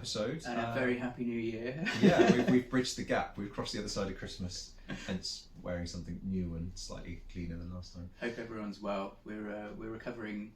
episode. And a very happy new year. Yeah, we've bridged the gap. We've crossed the other side of Christmas, hence wearing something new and slightly cleaner than last time. Hope everyone's well. We're recovering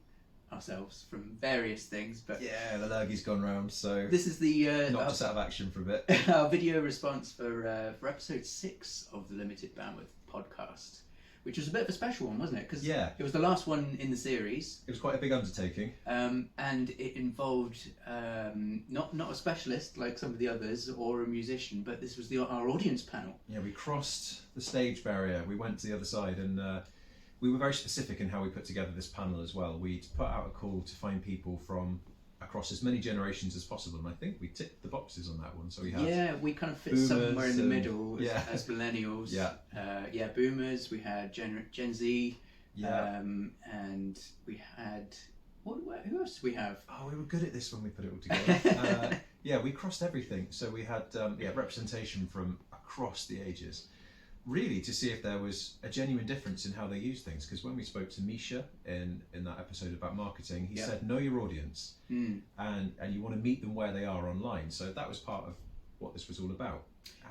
ourselves from various things, but yeah, the lurgy's gone round, so this is the knocked us out of action for a bit. Our video response for episode 6 of the Limited Bandwidth podcast, which was a bit of a special one, wasn't it? Because it was the last one in the series. It was quite a big undertaking, and it involved not a specialist like some of the others or a musician, but this was our audience panel. Yeah, we crossed the stage barrier. We went to the other side, and we were very specific in how we put together this panel as well. We put out a call to find people from across as many generations as possible, and I think we ticked the boxes on that one. So we had we kind of fit somewhere in the middle as millennials. Boomers. We had Gen Z. And we had who else did we have? Oh, we were good at this when we put it all together. We crossed everything. So we had representation from across the ages, really to see if there was a genuine difference in how they use things. Because when we spoke to Misha in that episode about marketing, he said know your audience and you want to meet them where they are online. So that was part of what this was all about.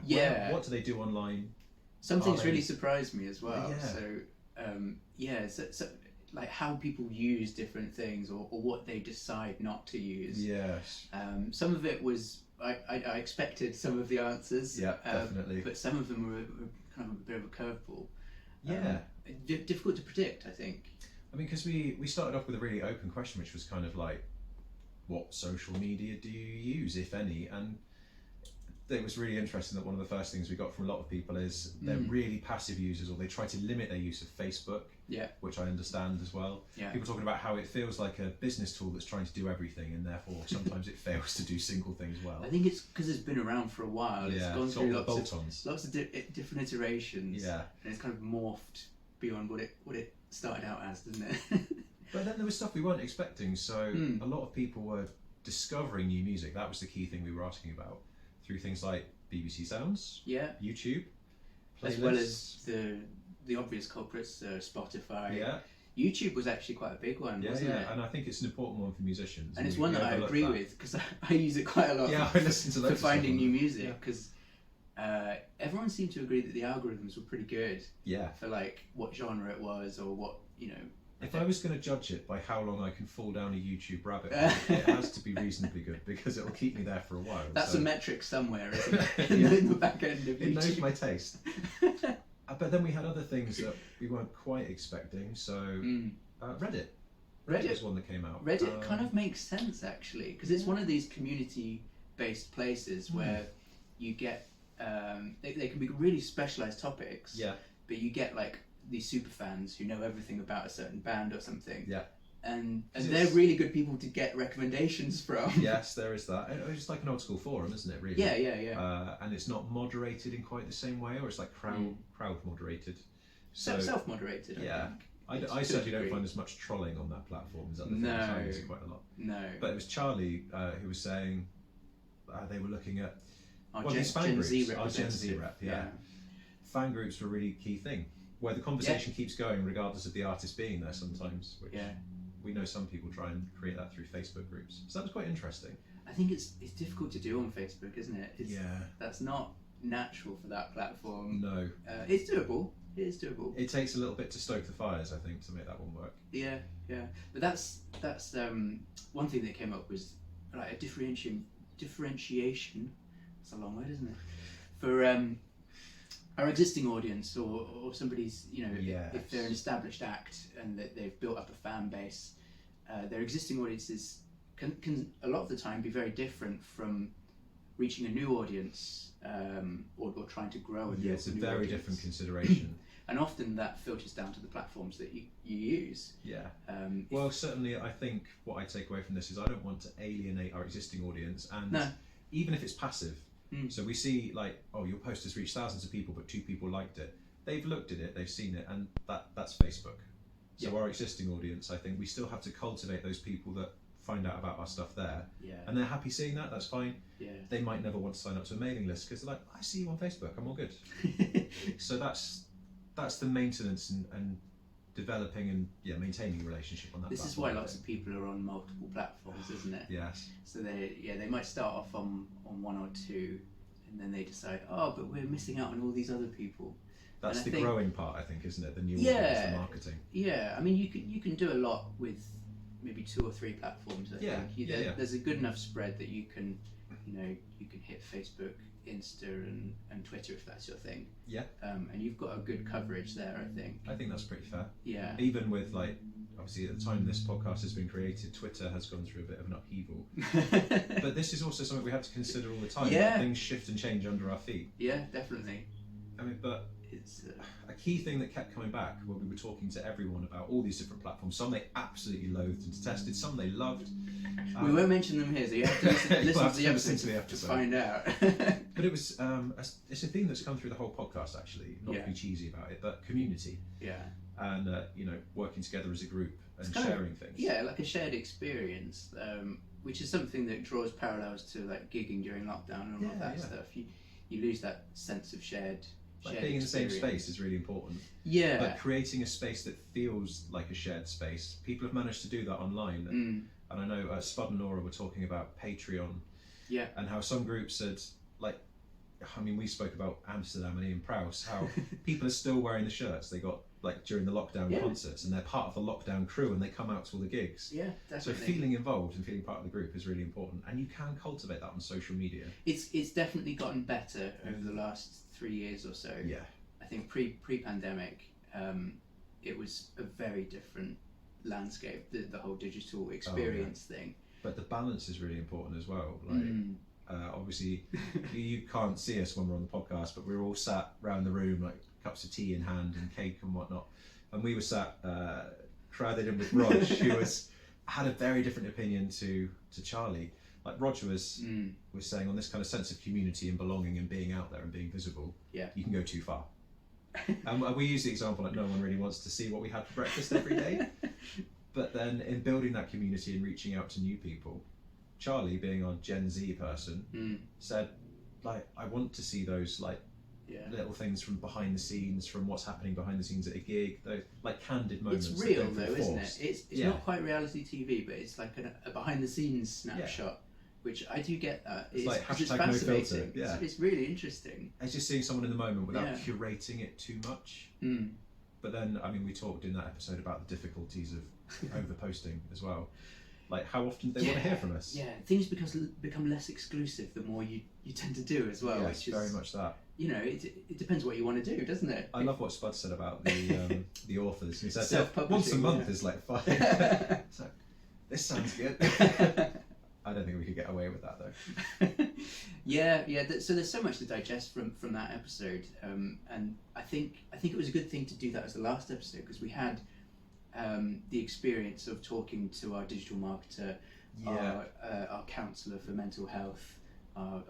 What do they do online? Something's really surprised me as well. So like how people use different things or what they decide not to use. Yes. Some of it was I expected some of the answers. Yeah, definitely. But some of them were kind of a bit of a curveball. Yeah. Difficult to predict, I think. I mean, because we started off with a really open question, which was kind of like, what social media do you use, if any? And it was really interesting that one of the first things we got from a lot of people is they're really passive users, or they try to limit their use of Facebook, which I understand as well. People talking about how it feels like a business tool that's trying to do everything, and therefore sometimes it fails to do single things well. I think it's because it's been around for a while. It's gone through lots of different iterations, and it's kind of morphed beyond what it started out as, doesn't it? But then there was stuff we weren't expecting, so a lot of people were discovering new music. That was the key thing we were asking about, through things like BBC Sounds, YouTube, playlists. As well as the obvious culprits, Spotify. YouTube was actually quite a big one, wasn't it? And I think it's an important one for musicians. And it's one that I agree with, because I use it quite a lot I listen to for finding new music, because everyone seemed to agree that the algorithms were pretty good for like what genre it was, or what, If I was going to judge it by how long I can fall down a YouTube rabbit hole, it has to be reasonably good, because it'll keep me there for a while. That's a metric somewhere, isn't it? In the back end of YouTube. It knows my taste. But then we had other things that we weren't quite expecting. So Reddit was one that came out. Reddit kind of makes sense, actually, because it's one of these community-based places where you get they can be really specialised topics. But you get like these super fans who know everything about a certain band or something. And they're really good people to get recommendations from. Yes, there is that. It's like an old school forum, isn't it, really? And it's not moderated in quite the same way, or it's like crowd moderated. So self-moderated, I think. I certainly don't find as much trolling on that platform as other things. I use it quite a lot. No. But it was Charlie who was saying they were looking at these fan groups. Gen Z rep, fan groups were a really key thing, where the conversation keeps going regardless of the artist being there sometimes, which we know some people try and create that through Facebook groups. So that was quite interesting. I think it's difficult to do on Facebook, isn't it? That's not natural for that platform. No. It's doable. It is doable. It takes a little bit to stoke the fires, I think, to make that one work. Yeah. But that's one thing that came up was like a differentiation. That's a long word, isn't it? For our existing audience, or somebody's, if they're an established act and that they've built up a fan base, their existing audiences can a lot of the time be very different from reaching a new audience, or trying to grow a new audience. It's a very different consideration. And often that filters down to the platforms that you use. Well, certainly I think what I take away from this is I don't want to alienate our existing audience, and even if it's passive. So we see like, your post has reached thousands of people, but 2 people liked it. They've looked at it, they've seen it, and that's Facebook. So our existing audience, I think we still have to cultivate those people that find out about our stuff there. And they're happy seeing that, that's fine. They might never want to sign up to a mailing list because they're like, I see you on Facebook, I'm all good. So that's the maintenance and developing and maintaining a relationship on that. This is why lots of people are on multiple platforms, isn't it? Yes. So they might start off on one or two, and then they decide, oh, but we're missing out on all these other people. That's the growing part, I think, isn't it? The new audience, the marketing. Yeah, I mean, you can do a lot with maybe 2 or 3 platforms. I think there's a good enough spread that you can hit Facebook, Insta, and Twitter if that's your thing. Yeah. And you've got a good coverage there, I think. I think that's pretty fair. Yeah. Even with obviously at the time this podcast has been created, Twitter has gone through a bit of an upheaval. But this is also something we have to consider all the time. Yeah. Things shift and change under our feet. Yeah, definitely. I mean, but it's a key thing that kept coming back when we were talking to everyone about all these different platforms. Some they absolutely loathed and detested. Some they loved. We won't mention them here, so you have to listen to the episode to find out. But it was it's a theme that's come through the whole podcast, actually. Not to be cheesy about it, but community. Yeah. And working together as a group and sharing things. Yeah, like a shared experience, which is something that draws parallels to like gigging during lockdown and all of that stuff. You lose that sense of shared. Like being in the same space is really important. Yeah. But creating a space that feels like a shared space. People have managed to do that online. And I know Spud and Laura were talking about Patreon. Yeah. And how some groups had, we spoke about Amsterdam and Ian Prowse, how people are still wearing the shirts they got during the lockdown concerts, and they're part of the lockdown crew and they come out to all the gigs. Yeah, definitely. So feeling involved and feeling part of the group is really important, and you can cultivate that on social media. It's definitely gotten better over the last 3 years or so. Yeah. I think pre-pandemic, it was a very different landscape, the whole digital experience thing. But the balance is really important as well. Obviously, you can't see us when we're on the podcast, but we're all sat around the room, cups of tea in hand and cake and whatnot. And we were sat crowded in with Rog, who had a very different opinion to Charlie. Like Roger was saying, on this kind of sense of community and belonging and being out there and being visible, you can go too far. And we use the example no one really wants to see what we had for breakfast every day. But then in building that community and reaching out to new people, Charlie, being our Gen Z person, said, I want to see those little things from behind the scenes, from what's happening behind the scenes at a gig, those candid moments. It's real though, isn't it? It's not quite reality TV, but it's like a behind the scenes snapshot. Which I do get that. It's it's fascinating. No filter. It's really interesting. It's just seeing someone in the moment without curating it too much. But then, we talked in that episode about the difficulties of over-posting as well. How often do they want to hear from us? Yeah, things become less exclusive the more you tend to do as well. Yes, very much that. It depends what you want to do, doesn't it? I love what Spud said about the authors. He said once a month is fine. So, this sounds good. I don't think we could get away with that though. Yeah. So there's so much to digest from that episode, and I think it was a good thing to do that as the last episode, because we had the experience of talking to our digital marketer, our counsellor for mental health, our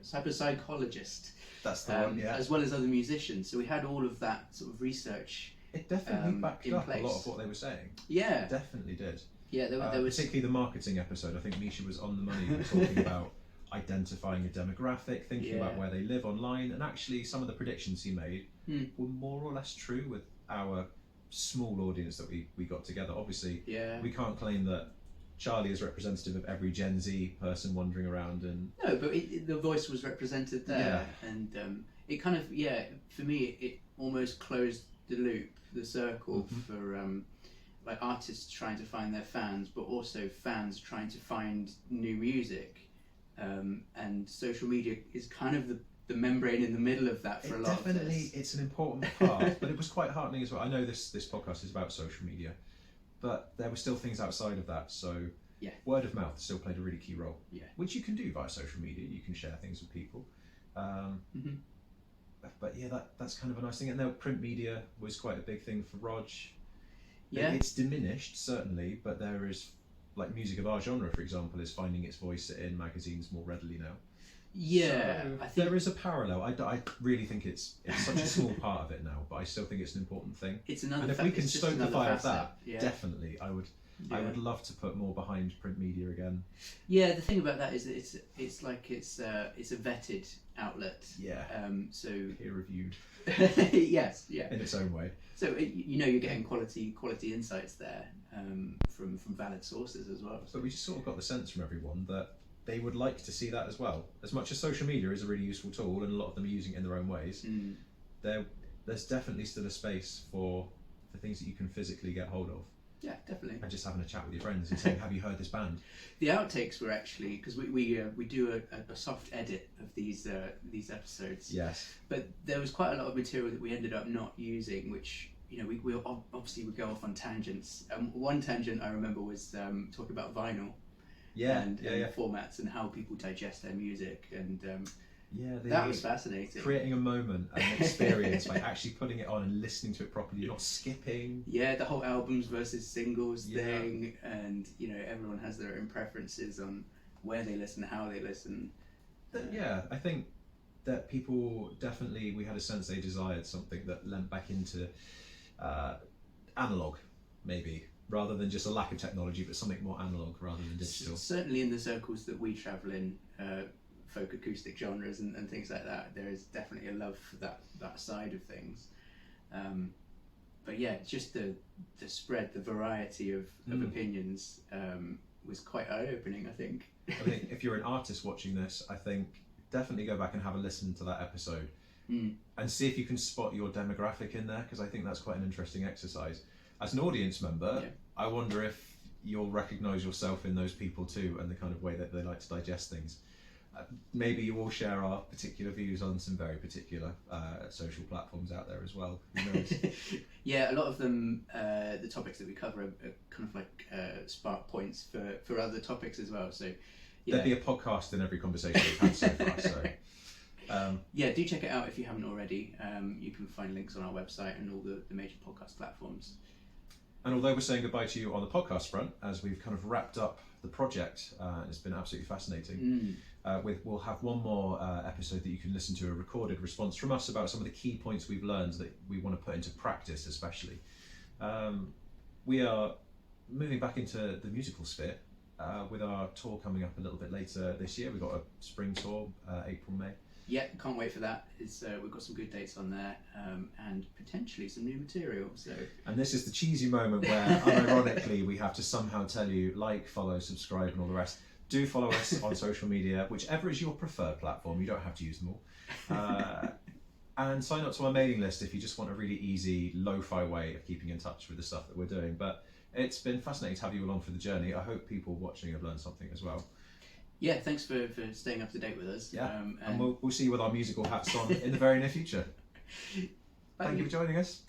psychologist. That's the one. Yeah. As well as other musicians. So we had all of that sort of research. It definitely backed up a lot of what they were saying. Yeah. It definitely did. Yeah, there was particularly the marketing episode. I think Misha was on the money. We were talking about identifying a demographic, thinking about where they live online, and actually some of the predictions he made were more or less true with our small audience that we got together. Obviously, we can't claim that Charlie is representative of every Gen Z person wandering around. And no, but the voice was represented there, and it kind of for me it almost closed the loop, the circle for. Artists trying to find their fans, but also fans trying to find new music, and social media is kind of the membrane in the middle of that for a lot of us. Definitely, it's an important part, but it was quite heartening as well. I know this podcast is about social media, but there were still things outside of that, so word of mouth still played a really key role, which you can do via social media. You can share things with people. But that's kind of a nice thing. And now print media was quite a big thing for Rog. Yeah, it's diminished certainly, but there is music of our genre, for example, is finding its voice in magazines more readily now. Yeah, so I think there is a parallel. I really think it's such a small part of it now, but I still think it's an important thing. It's another. And if we can stoke the fire of that, definitely, I Yeah. I would love to put more behind print media again. Yeah, the thing about that is that it's a vetted outlet. Yeah. So peer reviewed. Yes. Yeah. In its own way. So you're getting quality insights there from valid sources as well. But we just sort of got the sense from everyone that they would like to see that as well. As much as social media is a really useful tool, and a lot of them are using it in their own ways, there's definitely still a space for things that you can physically get hold of. Yeah, definitely. And just having a chat with your friends and saying, "Have you heard this band?" The outtakes were actually, because we do a soft edit of these episodes. Yes. But there was quite a lot of material that we ended up not using, which we obviously would go off on tangents. One tangent I remember was talking about vinyl. And formats and how people digest their music, and that was fascinating. Creating a moment, an experience, like actually putting it on and listening to it properly, not skipping. Yeah, the whole albums versus singles thing, and everyone has their own preferences on where they listen, how they listen. I think that people definitely, we had a sense they desired something that lent back into analog, maybe. Rather than just a lack of technology, but something more analog rather than digital. Certainly in the circles that we travel in, folk acoustic genres and things like that, there is definitely a love for that side of things. But yeah, just the spread, the variety of opinions was quite eye-opening, I think. I think if you're an artist watching this, I think definitely go back and have a listen to that episode and see if you can spot your demographic in there, because I think that's quite an interesting exercise. As an audience member, I wonder if you'll recognise yourself in those people too, and the kind of way that they like to digest things. Maybe you all share our particular views on some very particular social platforms out there as well. Who knows? Yeah, a lot of them, the topics that we cover are kind of like spark points for other topics as well. So there'd be a podcast in every conversation we've had so far. So. Do check it out if you haven't already. You can find links on our website and all the major podcast platforms. And although we're saying goodbye to you on the podcast front, as we've kind of wrapped up the project, it's been absolutely fascinating. We'll have one more episode that you can listen to, a recorded response from us about some of the key points we've learned that we want to put into practice, especially. We are moving back into the musical sphere with our tour coming up a little bit later this year. We've got a spring tour, April, May. Yeah, can't wait for that. We've got some good dates on there, and potentially some new material. So. And this is the cheesy moment where, unironically, we have to somehow tell you, like, follow, subscribe, and all the rest. Do follow us on social media, whichever is your preferred platform. You don't have to use them all. And sign up to our mailing list if you just want a really easy, lo-fi way of keeping in touch with the stuff that we're doing. But it's been fascinating to have you along for the journey. I hope people watching have learned something as well. Yeah, thanks for staying up to date with us. Yeah, and we'll see you with our musical hats on in the very near future. Bye. Thank you for joining us.